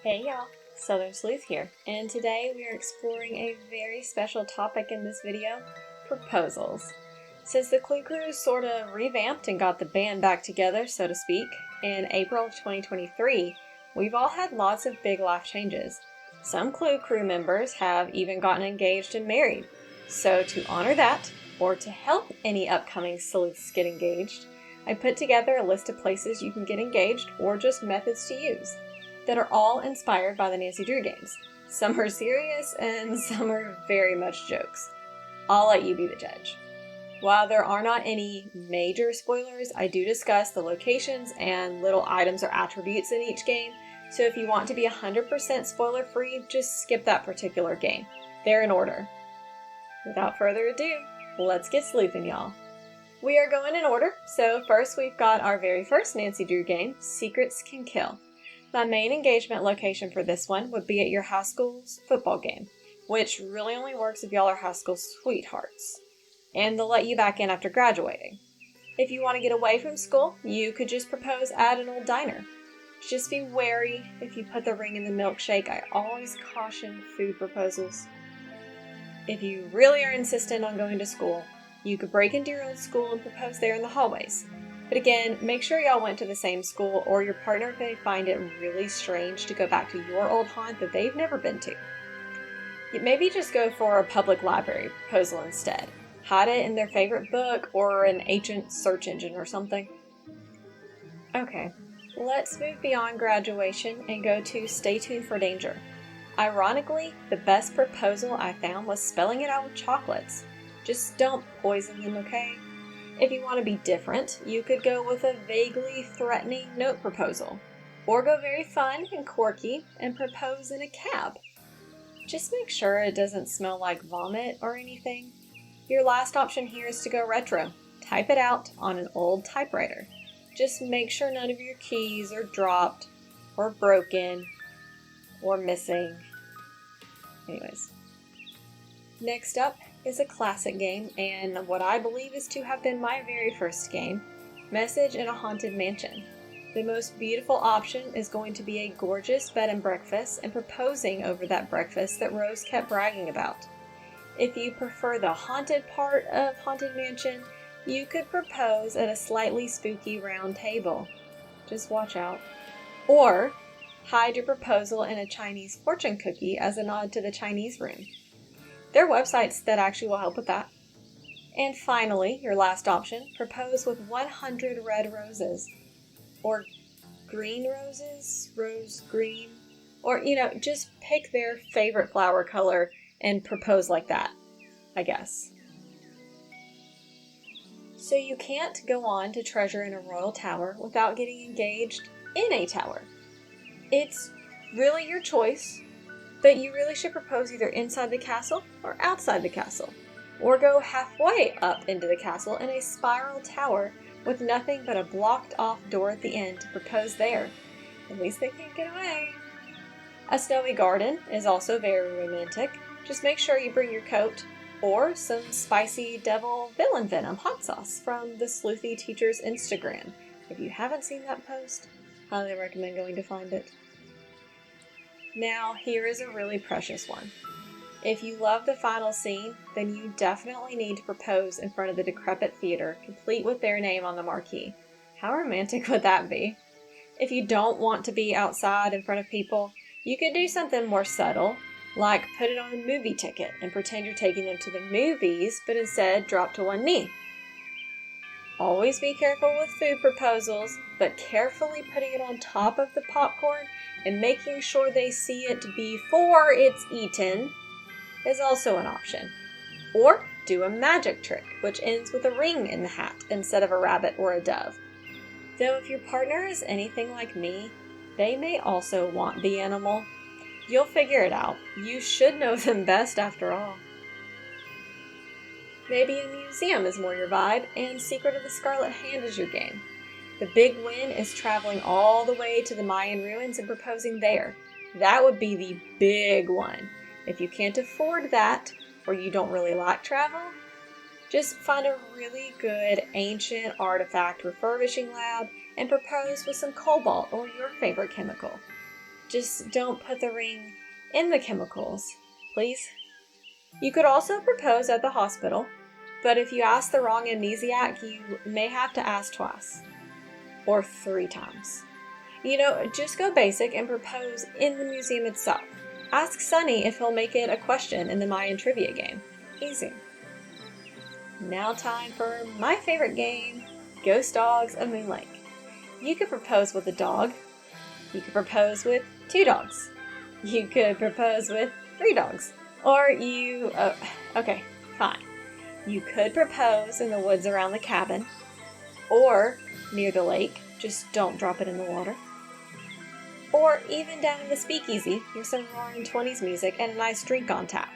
Hey y'all, Southern Sleuth here, and today we are exploring a very special topic in this video, proposals. Since the Clue Crew sort of revamped and got the band back together, so to speak, in April of 2023, we've all had lots of big life changes. Some Clue Crew members have even gotten engaged and married. So to honor that, or to help any upcoming sleuths get engaged, I put together a list of places you can get engaged or just methods to use that are all inspired by the Nancy Drew games. Some are serious and some are very much jokes. I'll let you be the judge. While there are not any major spoilers, I do discuss the locations and little items or attributes in each game, so if you want to be 100% spoiler free, just skip that particular game. They're in order. Without further ado, let's get sleuthin', y'all. We are going in order, so first we've got our very first Nancy Drew game, Secrets Can Kill. My main engagement location for this one would be at your high school's football game, which really only works if y'all are high school sweethearts. And they'll let you back in after graduating. If you want to get away from school, you could just propose at an old diner. Just be wary if you put the ring in the milkshake. I always caution food proposals. If you really are insistent on going to school, you could break into your own school and propose there in the hallways. But again, make sure y'all went to the same school or your partner may find it really strange to go back to your old haunt that they've never been to. Maybe just go for a public library proposal instead. Hide it in their favorite book or an ancient search engine or something. Okay, let's move beyond graduation and go to Stay Tuned for Danger. Ironically, the best proposal I found was spelling it out with chocolates. Just don't poison them, okay? If you want to be different, you could go with a vaguely threatening note proposal. Or go very fun and quirky and propose in a cab. Just make sure it doesn't smell like vomit or anything. Your last option here is to go retro. Type it out on an old typewriter. Just make sure none of your keys are dropped or broken or missing. Anyways. Next up is a classic game, and what I believe is to have been my very first game, Message in a Haunted Mansion. The most beautiful option is going to be a gorgeous bed and breakfast and proposing over that breakfast that Rose kept bragging about. If you prefer the haunted part of Haunted Mansion, you could propose at a slightly spooky round table. Just watch out. Or hide your proposal in a Chinese fortune cookie as a nod to the Chinese room. There are websites that actually will help with that. And finally, your last option, propose with 100 red roses. Or green roses, rose green. Or, just pick their favorite flower color and propose like that, I guess. So you can't go on to treasure in a royal tower without getting engaged in a tower. It's really your choice. But you really should propose either inside the castle or outside the castle. Or go halfway up into the castle in a spiral tower with nothing but a blocked off door at the end to propose there. At least they can't get away. A snowy garden is also very romantic. Just make sure you bring your coat or some spicy devil villain venom hot sauce from the Sleuthy Teacher's Instagram. If you haven't seen that post, highly recommend going to find it. Now, here is a really precious one. If you love the final scene, then you definitely need to propose in front of the decrepit theater, complete with their name on the marquee. How romantic would that be? If you don't want to be outside in front of people, you could do something more subtle, like put it on a movie ticket and pretend you're taking them to the movies, but instead drop to one knee. Always be careful with food proposals, but carefully putting it on top of the popcorn and making sure they see it before it's eaten is also an option. Or do a magic trick, which ends with a ring in the hat instead of a rabbit or a dove. Though if your partner is anything like me, they may also want the animal. You'll figure it out. You should know them best after all. Maybe a museum is more your vibe, and Secret of the Scarlet Hand is your game. The big win is traveling all the way to the Mayan ruins and proposing there. That would be the big one. If you can't afford that, or you don't really like travel, just find a really good ancient artifact refurbishing lab and propose with some cobalt or your favorite chemical. Just don't put the ring in the chemicals, please. You could also propose at the hospital, but if you ask the wrong amnesiac, you may have to ask twice. Or 3 times. Just go basic and propose in the museum itself. Ask Sunny if he'll make it a question in the Mayan trivia game. Easy. Now time for my favorite game, Ghost Dogs of Moon Lake. You could propose with a dog. You could propose with 2 dogs. You could propose with 3 dogs. Or okay, fine. You could propose in the woods around the cabin. Or near the lake. Just don't drop it in the water. Or even down in the speakeasy with some roaring 20s music and a nice drink on tap.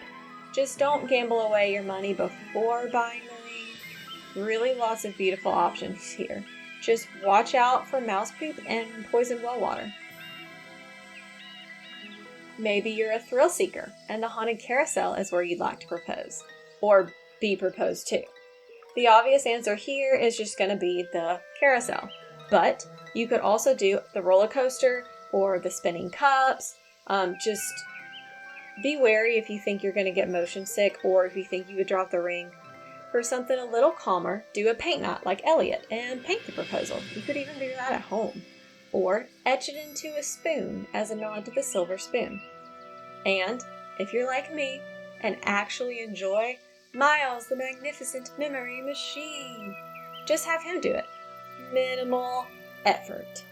Just don't gamble away your money before buying the ring. Really lots of beautiful options here. Just watch out for mouse poop and poisoned well water. Maybe you're a thrill seeker and the haunted carousel is where you'd like to propose. Or be proposed to. The obvious answer here is just going to be the carousel. But you could also do the roller coaster or the spinning cups. Just be wary if you think you're going to get motion sick or if you think you would drop the ring. For something a little calmer, do a paint night like Elliot and paint the proposal. You could even do that at home. Or etch it into a spoon as a nod to the silver spoon. And if you're like me and actually enjoy Miles the Magnificent Memory Machine, just have him do it. Minimal effort.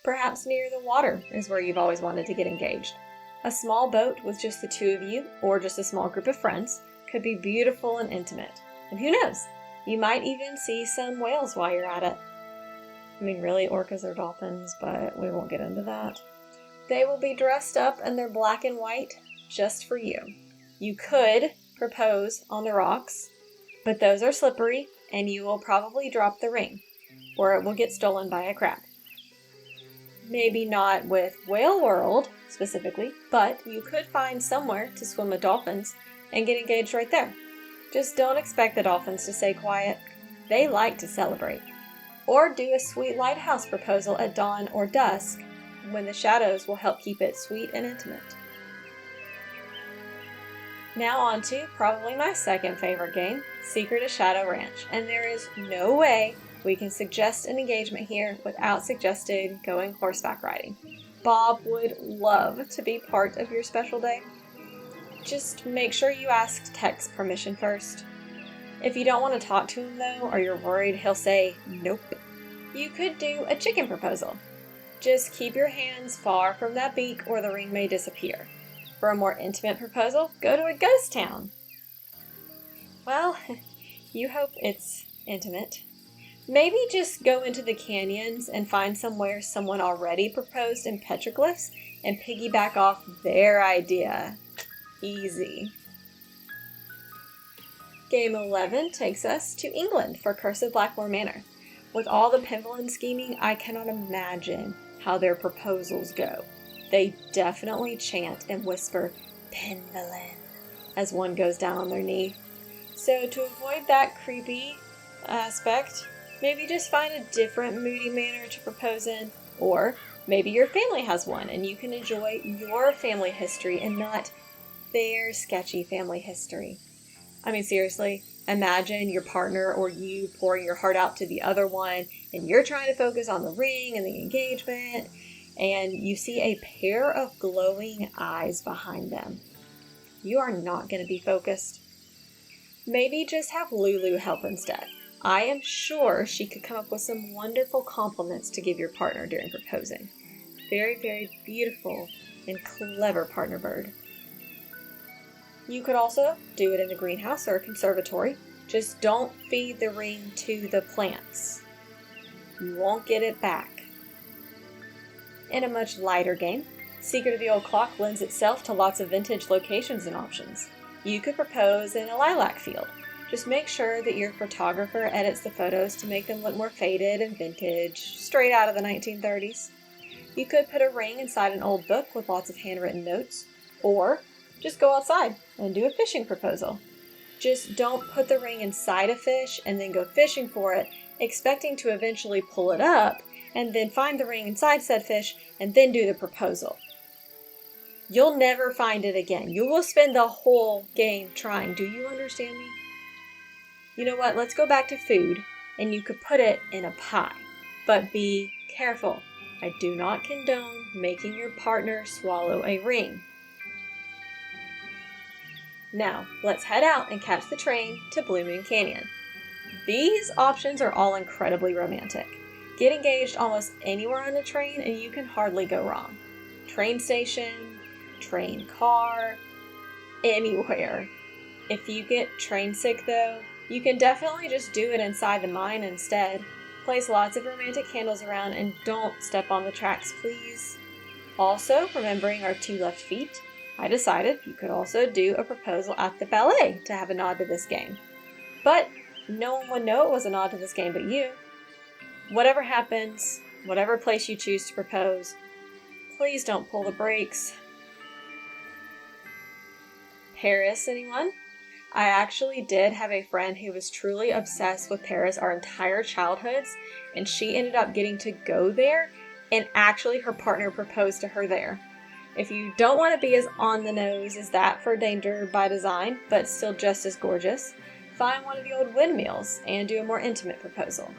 Perhaps near the water is where you've always wanted to get engaged. A small boat with just the 2 of you, or just a small group of friends, could be beautiful and intimate. And who knows, you might even see some whales while you're at it. I mean, really, orcas are dolphins, but we won't get into that. They will be dressed up in their black and white just for you. You could propose on the rocks, but those are slippery and you will probably drop the ring, or it will get stolen by a crab. Maybe not with Whale World specifically, but you could find somewhere to swim with dolphins and get engaged right there. Just don't expect the dolphins to stay quiet. They like to celebrate. Or do a sweet lighthouse proposal at dawn or dusk when the shadows will help keep it sweet and intimate. Now on to probably my second favorite game, Secret of Shadow Ranch. And there is no way we can suggest an engagement here without suggesting going horseback riding. Bob would love to be part of your special day. Just make sure you ask Tex permission first. If you don't want to talk to him though, or you're worried he'll say nope, you could do a chicken proposal. Just keep your hands far from that beak or the ring may disappear. For a more intimate proposal, go to a ghost town. Well, you hope it's intimate. Maybe just go into the canyons and find somewhere someone already proposed in petroglyphs and piggyback off their idea. Easy. Game 11 takes us to England for Curse of Blackwell Manor. With all the Penvillain scheming, I cannot imagine how their proposals go. They definitely chant and whisper, Penvillain, as one goes down on their knee. So to avoid that creepy aspect, maybe just find a different moody manor to propose in, or maybe your family has one and you can enjoy your family history and not their sketchy family history. I mean, seriously, imagine your partner or you pouring your heart out to the other one and you're trying to focus on the ring and the engagement and you see a pair of glowing eyes behind them. You are not going to be focused. Maybe just have Lulu help instead. I am sure she could come up with some wonderful compliments to give your partner during proposing. Very, very beautiful and clever partner bird. You could also do it in a greenhouse or a conservatory. Just don't feed the ring to the plants. You won't get it back. In a much lighter game, Secret of the Old Clock lends itself to lots of vintage locations and options. You could propose in a lilac field. Just make sure that your photographer edits the photos to make them look more faded and vintage, straight out of the 1930s. You could put a ring inside an old book with lots of handwritten notes, or just go outside and do a fishing proposal. Just don't put the ring inside a fish and then go fishing for it, expecting to eventually pull it up and then find the ring inside said fish, and then do the proposal. You'll never find it again. You will spend the whole game trying. Do you understand me? You know what? Let's go back to food, and you could put it in a pie. But be careful. I do not condone making your partner swallow a ring. Now, let's head out and catch the train to Blue Moon Canyon. These options are all incredibly romantic. Get engaged almost anywhere on a train and you can hardly go wrong. Train station, train car, anywhere. If you get train sick though, you can definitely just do it inside the mine instead. Place lots of romantic candles around and don't step on the tracks, please. Also, remembering our 2 left feet, I decided you could also do a proposal at the ballet to have a nod to this game. But no one would know it was a nod to this game but you. Whatever happens, whatever place you choose to propose, please don't pull the brakes. Paris, anyone? I actually did have a friend who was truly obsessed with Paris our entire childhoods, and she ended up getting to go there, and actually her partner proposed to her there. If you don't want to be as on the nose as that for Danger by Design, but still just as gorgeous, find one of the old windmills and do a more intimate proposal.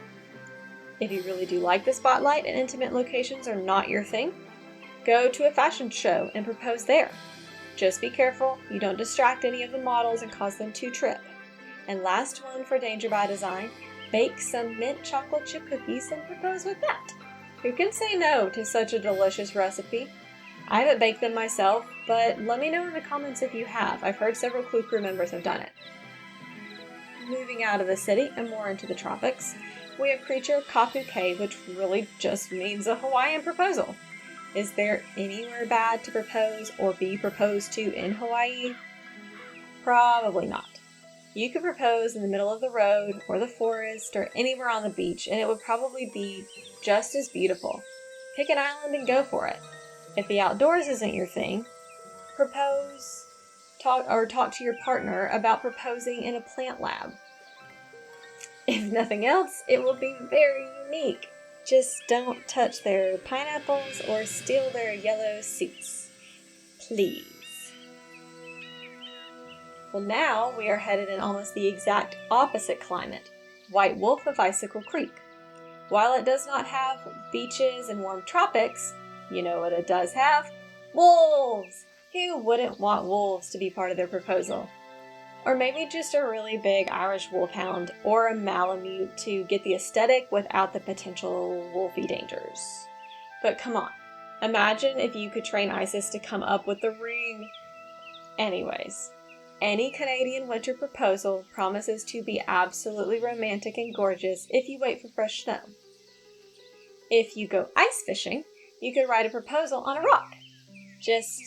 If you really do like the spotlight and intimate locations are not your thing, go to a fashion show and propose there. Just be careful you don't distract any of the models and cause them to trip. And last one for Danger by Design, bake some mint chocolate chip cookies and propose with that. Who can say no to such a delicious recipe? I haven't baked them myself, but let me know in the comments if you have. I've heard several Clue Crew members have done it. Moving out of the city and more into the tropics, we have Creature Kaku Cave, which really just means a Hawaiian proposal. Is there anywhere bad to propose or be proposed to in Hawaii? Probably not. You could propose in the middle of the road or the forest or anywhere on the beach and it would probably be just as beautiful. Pick an island and go for it. If the outdoors isn't your thing, talk to your partner about proposing in a plant lab. If nothing else, it will be very unique. Just don't touch their pineapples or steal their yellow seats. Please. Well, now we are headed in almost the exact opposite climate, White Wolf of Icicle Creek. While it does not have beaches and warm tropics, you know what it does have? Wolves! Who wouldn't want wolves to be part of their proposal? Or maybe just a really big Irish wolfhound or a Malamute to get the aesthetic without the potential wolfy dangers. But come on, imagine if you could train Isis to come up with the ring. Anyways, any Canadian winter proposal promises to be absolutely romantic and gorgeous if you wait for fresh snow. If you go ice fishing, you could write a proposal on a rock. Just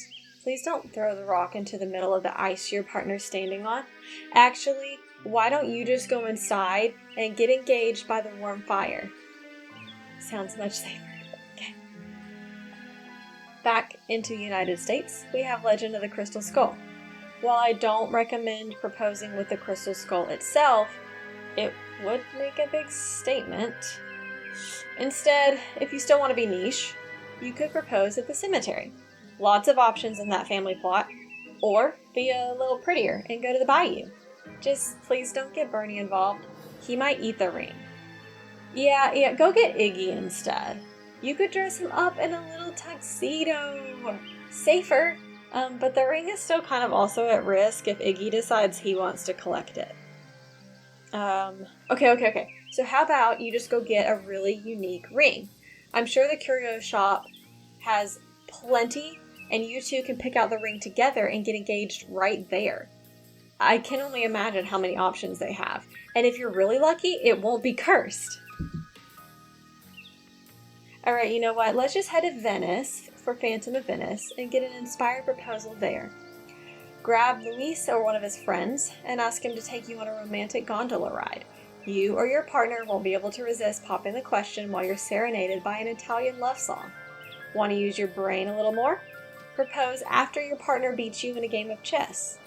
please don't throw the rock into the middle of the ice your partner's standing on. Actually, why don't you just go inside and get engaged by the warm fire? Sounds much safer. Okay. Back into the United States, we have Legend of the Crystal Skull. While I don't recommend proposing with the crystal skull itself, it would make a big statement. Instead, if you still want to be niche, you could propose at the cemetery. Lots of options in that family plot. Or be a little prettier and go to the bayou. Just please don't get Bernie involved. He might eat the ring. Yeah, go get Iggy instead. You could dress him up in a little tuxedo. Safer, but the ring is still kind of also at risk if Iggy decides he wants to collect it. Okay. So how about you just go get a really unique ring? I'm sure the curio shop has plenty, and you two can pick out the ring together and get engaged right there. I can only imagine how many options they have. And if you're really lucky, it won't be cursed. Alright, you know what? Let's just head to Venice for Phantom of Venice and get an inspired proposal there. Grab Luis or one of his friends and ask him to take you on a romantic gondola ride. You or your partner won't be able to resist popping the question while you're serenaded by an Italian love song. Want to use your brain a little more? Propose after your partner beats you in a game of chess.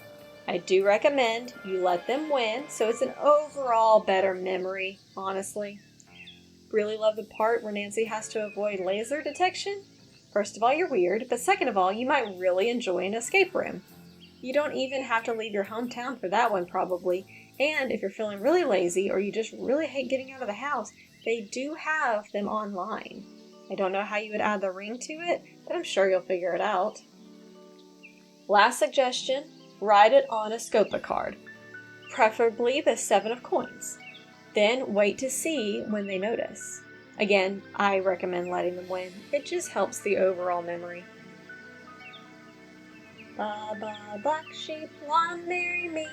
I do recommend you let them win, so it's an overall better memory, honestly. Really love the part where Nancy has to avoid laser detection. First of all, you're weird, but second of all, you might really enjoy an escape room. You don't even have to leave your hometown for that one, probably. And if you're feeling really lazy or you just really hate getting out of the house, they do have them online. I don't know how you would add the ring to it, but I'm sure you'll figure it out. Last suggestion, write it on a Scopa card, preferably the 7 of coins. Then wait to see when they notice. Again, I recommend letting them win. It just helps the overall memory. Baba, black sheep, wanna marry me.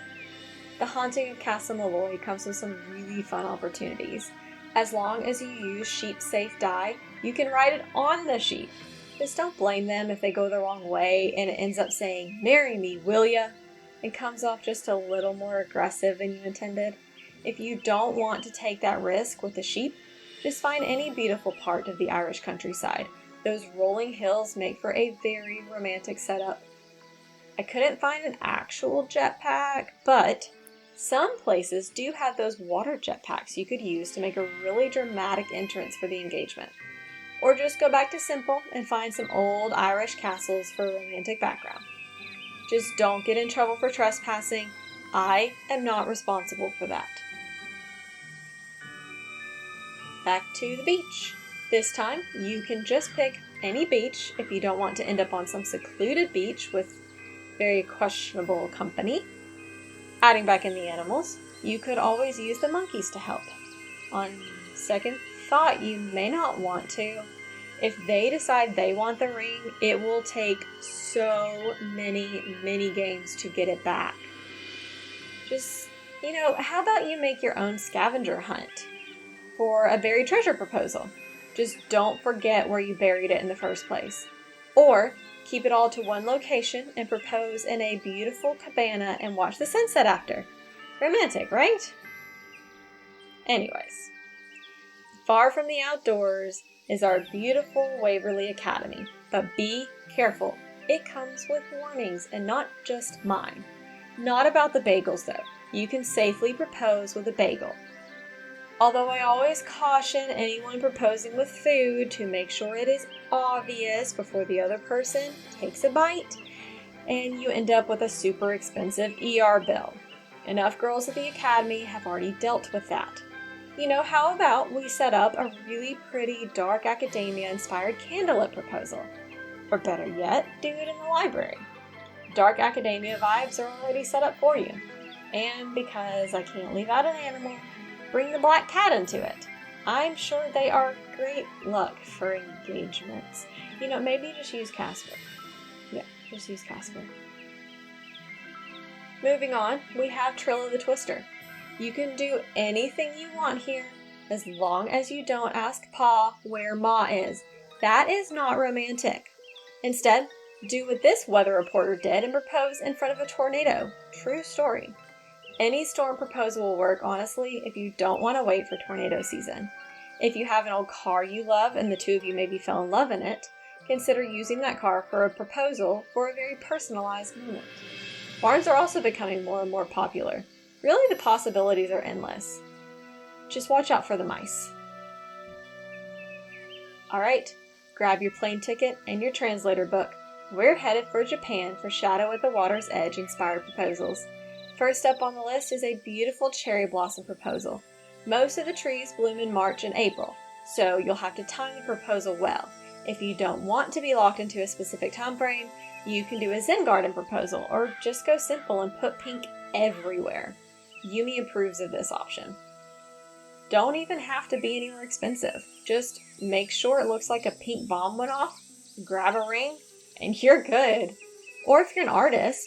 The Haunting of Castle Malloy comes with some really fun opportunities. As long as you use sheep-safe dye, you can write it on the sheep. Just don't blame them if they go the wrong way and it ends up saying, "Marry me, will ya?" It comes off just a little more aggressive than you intended. If you don't want to take that risk with the sheep, just find any beautiful part of the Irish countryside. Those rolling hills make for a very romantic setup. I couldn't find an actual jetpack, but some places do have those water jetpacks you could use to make a really dramatic entrance for the engagement. Or just go back to simple and find some old Irish castles for a romantic background. Just don't get in trouble for trespassing. I am not responsible for that. Back to the beach. This time, you can just pick any beach if you don't want to end up on some secluded beach with very questionable company. Adding back in the animals, you could always use the monkeys to help. On second thought, you may not want to. If they decide they want the ring, it will take so many games to get it back. Just, how about you make your own scavenger hunt for a buried treasure proposal? Just don't forget where you buried it in the first place. Or keep it all to one location and propose in a beautiful cabana and watch the sunset after. Romantic, right? Anyways, far from the outdoors is our beautiful Waverly Academy. But be careful. It comes with warnings, and not just mine. Not about the bagels, though. You can safely propose with a bagel. Although I always caution anyone proposing with food to make sure it is obvious before the other person takes a bite, and you end up with a super expensive ER bill. Enough girls at the Academy have already dealt with that. How about we set up a really pretty dark academia-inspired candlelit proposal? Or better yet, do it in the library. Dark academia vibes are already set up for you. And because I can't leave out an animal, bring the black cat into it. I'm sure they are great luck for engagements. Maybe just use Casper. Yeah, just use Casper. Moving on, we have Trilla the Twister. You can do anything you want here, as long as you don't ask Pa where Ma is. That is not romantic. Instead, do what this weather reporter did and propose in front of a tornado. True story. Any storm proposal will work, honestly, if you don't want to wait for tornado season. If you have an old car you love and the two of you maybe fell in love in it, consider using that car for a proposal for a very personalized moment. Barns are also becoming more and more popular. Really, the possibilities are endless. Just watch out for the mice. Alright, grab your plane ticket and your translator book. We're headed for Japan for Shadow at the Water's Edge inspired proposals. First up on the list is a beautiful cherry blossom proposal. Most of the trees bloom in March and April, so you'll have to time the proposal well. If you don't want to be locked into a specific time frame, you can do a Zen garden proposal, or just go simple and put pink everywhere. Yumi approves of this option. Don't even have to be anywhere expensive. Just make sure it looks like a pink bomb went off, grab a ring, and you're good. Or if you're an artist,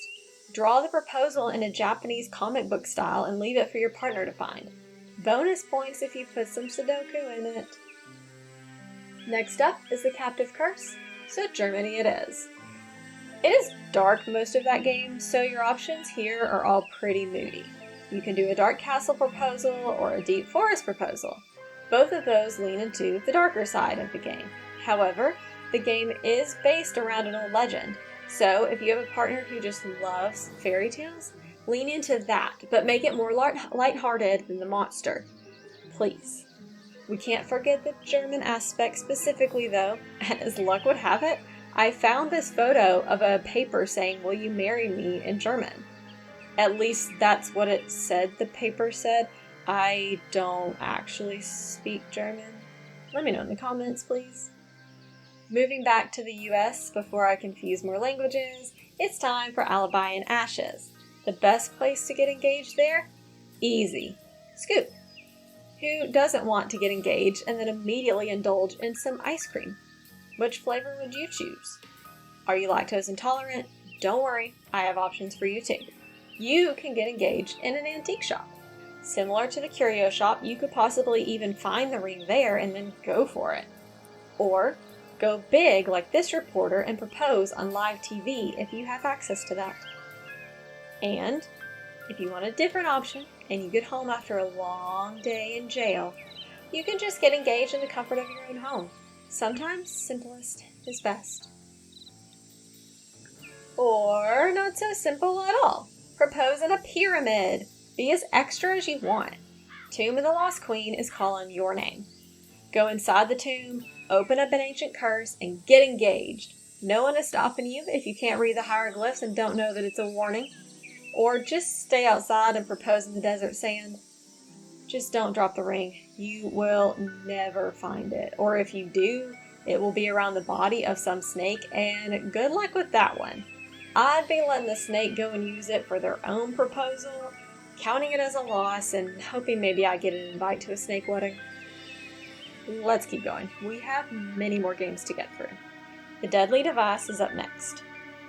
draw the proposal in a Japanese comic book style and leave it for your partner to find. Bonus points if you put some Sudoku in it. Next up is the Captive Curse, so Germany it is. It is dark most of that game, so your options here are all pretty moody. You can do a dark castle proposal or a deep forest proposal. Both of those lean into the darker side of the game. However, the game is based around an old legend, so if you have a partner who just loves fairy tales, lean into that, but make it more lighthearted than the monster. Please. We can't forget the German aspect specifically though, and as luck would have it, I found this photo of a paper saying, "Will you marry me?" in German. At least that's what it said the paper said. I don't actually speak German. Let me know in the comments, please. Moving back to the US before I confuse more languages, it's time for Alibi and Ashes. The best place to get engaged there? Easy. Scoop. Who doesn't want to get engaged and then immediately indulge in some ice cream? Which flavor would you choose? Are you lactose intolerant? Don't worry, I have options for you too. You can get engaged in an antique shop. Similar to the curio shop, you could possibly even find the ring there and then go for it. Or go big like this reporter and propose on live TV if you have access to that. And if you want a different option and you get home after a long day in jail, you can just get engaged in the comfort of your own home. Sometimes simplest is best. Or not so simple at all. Propose in a pyramid. Be as extra as you want. Tomb of the Lost Queen is calling your name. Go inside the tomb, open up an ancient curse, and get engaged. No one is stopping you if you can't read the hieroglyphs and don't know that it's a warning. Or just stay outside and propose in the desert sand. Just don't drop the ring. You will never find it. Or if you do, it will be around the body of some snake, and good luck with that one. I'd be letting the snake go and use it for their own proposal, counting it as a loss, and hoping maybe I get an invite to a snake wedding. Let's keep going. We have many more games to get through. The Deadly Device is up next.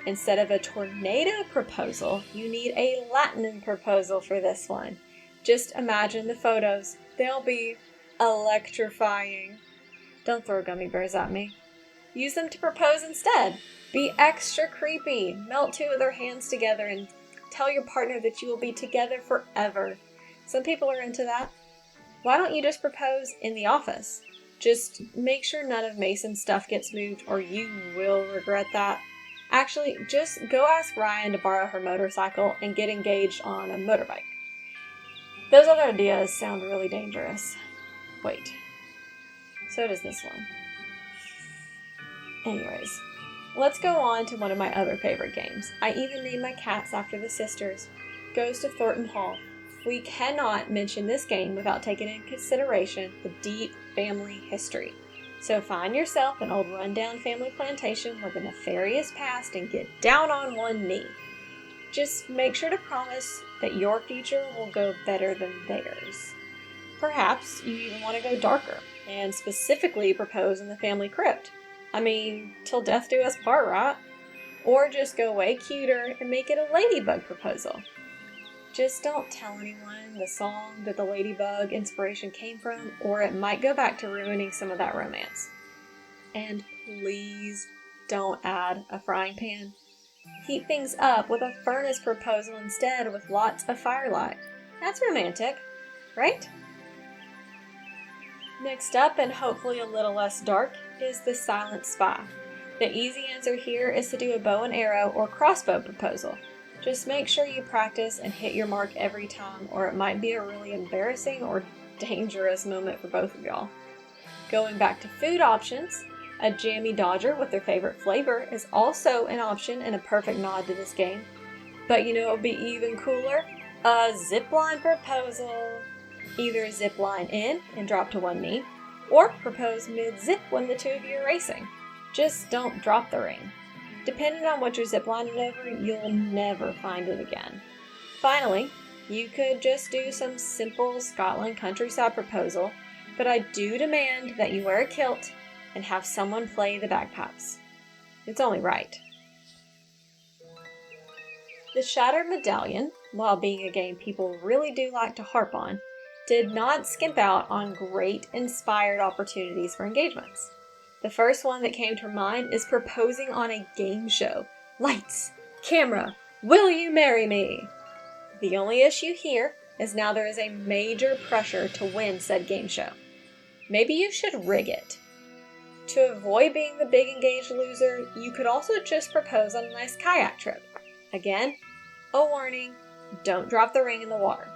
Instead of a tornado proposal, you need a Latin proposal for this one. Just imagine the photos. They'll be electrifying. Don't throw gummy bears at me. Use them to propose instead. Be extra creepy. Melt two of their hands together and tell your partner that you will be together forever. Some people are into that. Why don't you just propose in the office? Just make sure none of Mason's stuff gets moved or you will regret that. Actually, just go ask Ryan to borrow her motorcycle and get engaged on a motorbike. Those other ideas sound really dangerous. Wait. So does this one. Anyways, let's go on to one of my other favorite games. I even named my cats after the sisters. Ghost of Thornton Hall. We cannot mention this game without taking into consideration the deep family history. So find yourself an old rundown family plantation with a nefarious past and get down on one knee. Just make sure to promise that your future will go better than theirs. Perhaps you even want to go darker and specifically propose in the family crypt. I mean, till death do us part, right? Or just go way cuter and make it a ladybug proposal. Just don't tell anyone the song that the ladybug inspiration came from, or it might go back to ruining some of that romance. And please don't add a frying pan. Heat things up with a furnace proposal instead with lots of firelight. That's romantic, right? Next up, and hopefully a little less dark, is the Silent Spy. The easy answer here is to do a bow and arrow or crossbow proposal. Just make sure you practice and hit your mark every time, or it might be a really embarrassing or dangerous moment for both of y'all. Going back to food options, a jammy dodger with their favorite flavor is also an option and a perfect nod to this game. But you know what would be even cooler? A zipline proposal. Either zip line in and drop to one knee, or propose mid-zip when the two of you are racing. Just don't drop the ring. Depending on what you're ziplining over, you'll never find it again. Finally, you could just do some simple Scotland countryside proposal, but I do demand that you wear a kilt and have someone play the bagpipes. It's only right. The Shattered Medallion, while being a game people really do like to harp on, did not skimp out on great inspired opportunities for engagements. The first one that came to mind is proposing on a game show. Lights, camera, will you marry me? The only issue here is now there is a major pressure to win said game show. Maybe you should rig it. To avoid being the big engaged loser, you could also just propose on a nice kayak trip. Again, a warning, don't drop the ring in the water.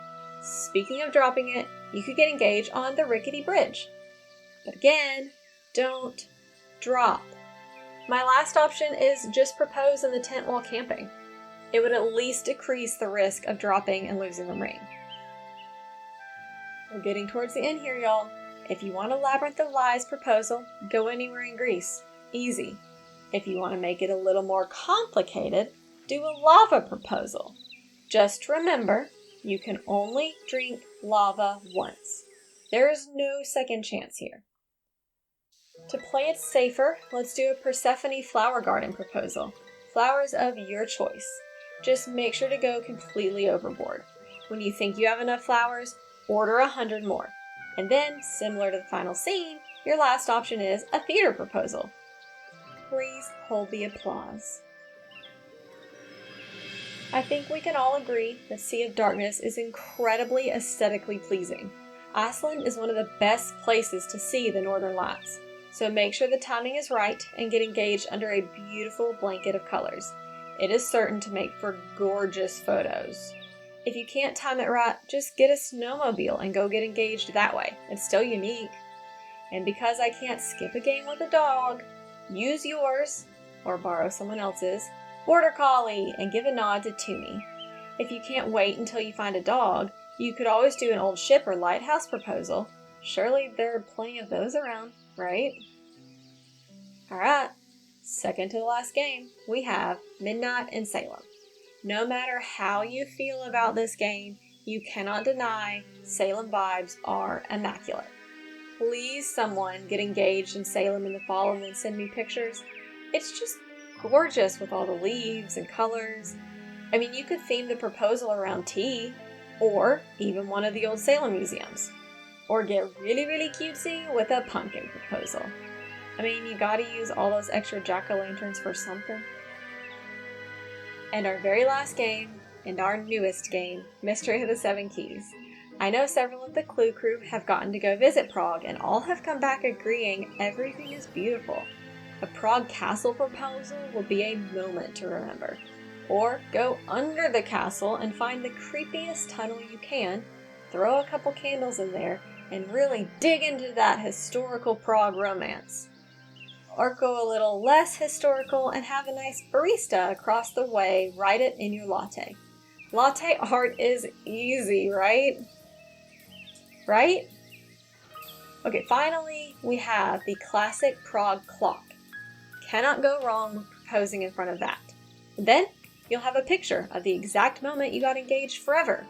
Speaking of dropping it, you could get engaged on the rickety bridge. But again, don't drop. My last option is just propose in the tent while camping. It would at least decrease the risk of dropping and losing the ring. We're getting towards the end here, y'all. If you want a Labyrinth of Lies proposal, go anywhere in Greece. Easy. If you want to make it a little more complicated, do a lava proposal. Just remember, you can only drink lava once. There is no second chance here. To play it safer, let's do a Persephone flower garden proposal. Flowers of your choice. Just make sure to go completely overboard. When you think you have enough flowers, order 100 more. And then, similar to the final scene, your last option is a theater proposal. Please hold the applause. I think we can all agree that Sea of Darkness is incredibly aesthetically pleasing. Iceland is one of the best places to see the Northern Lights, so make sure the timing is right and get engaged under a beautiful blanket of colors. It is certain to make for gorgeous photos. If you can't time it right, just get a snowmobile and go get engaged that way. It's still unique. And because I can't skip a game with a dog, use yours, or borrow someone else's, border collie and give a nod to Toomey. If you can't wait until you find a dog, you could always do an old ship or lighthouse proposal. Surely there are plenty of those around, right? Alright, second to the last game, we have Midnight in Salem. No matter how you feel about this game, you cannot deny Salem vibes are immaculate. Please someone get engaged in Salem in the fall and then send me pictures. It's just gorgeous with all the leaves and colors. I mean, you could theme the proposal around tea, or even one of the old Salem museums. Or get really, really cutesy with a pumpkin proposal. I mean, you gotta use all those extra jack-o'-lanterns for something. And our very last game, and our newest game, Mystery of the Seven Keys. I know several of the Clue crew have gotten to go visit Prague, and all have come back agreeing everything is beautiful. A Prague castle proposal will be a moment to remember. Or go under the castle and find the creepiest tunnel you can, throw a couple candles in there, and really dig into that historical Prague romance. Or go a little less historical and have a nice barista across the way write it in your latte. Latte art is easy, right? Right? Okay, finally, we have the classic Prague clock. Cannot go wrong with proposing in front of that. And then, you'll have a picture of the exact moment you got engaged forever.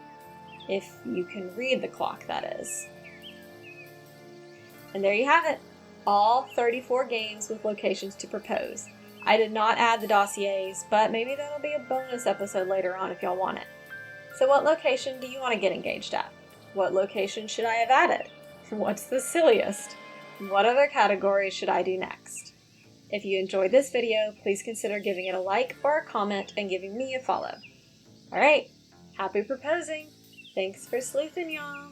If you can read the clock, that is. And there you have it. All 34 games with locations to propose. I did not add the dossiers, but maybe that'll be a bonus episode later on if y'all want it. So what location do you want to get engaged at? What location should I have added? What's the silliest? What other categories should I do next? If you enjoyed this video, please consider giving it a like or a comment and giving me a follow. Alright, happy proposing! Thanks for sleuthin', y'all!